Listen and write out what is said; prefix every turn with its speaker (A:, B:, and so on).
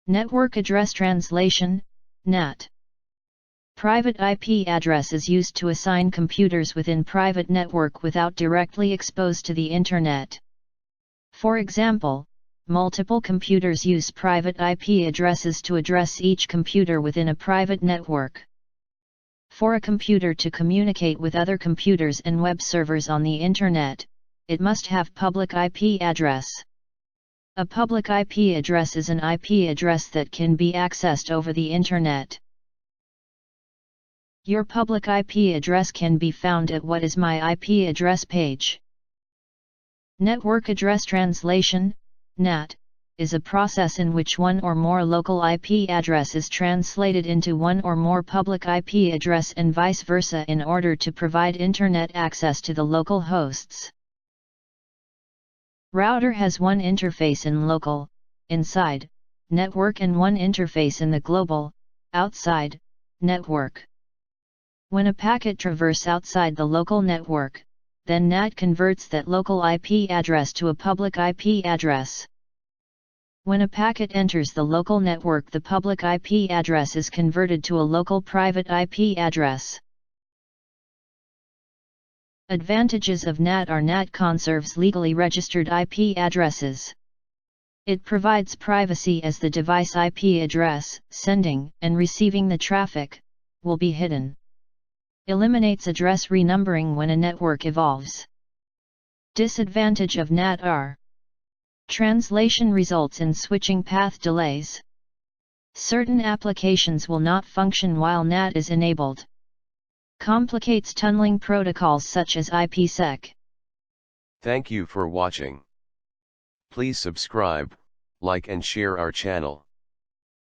A: Network Address Translation, NAT. Private IP address is used to assign computers within private network without directly exposed to the Internet. For example, multiple computers use private IP addresses to address each computer within a private network. For a computer to communicate with other computers and web servers on the Internet, it must have public IP address. A public IP address is an IP address that can be accessed over the Internet. Your public IP address can be found at What is My IP Address page. Network Address Translation, NAT, is a process in which one or more local IP address is translated into one or more public IP address and vice versa in order to provide Internet access to the local hosts. Router has one interface in local, inside, network and one interface in the global, outside, network. When a packet traverses outside the local network, then NAT converts that local IP address to a public IP address. When a packet enters the local network, the public IP address is converted to a local private IP address. Advantages of NAT are NAT conserves legally registered IP addresses. It provides privacy as the device IP address, sending and receiving the traffic, will be hidden. Eliminates address renumbering when a network evolves. Disadvantage of NAT are: translation results in switching path delays. Certain applications will not function while NAT is enabled. Complicates tunneling protocols such as IPsec.
B: Thank you for watching. Please subscribe, like and share our channel.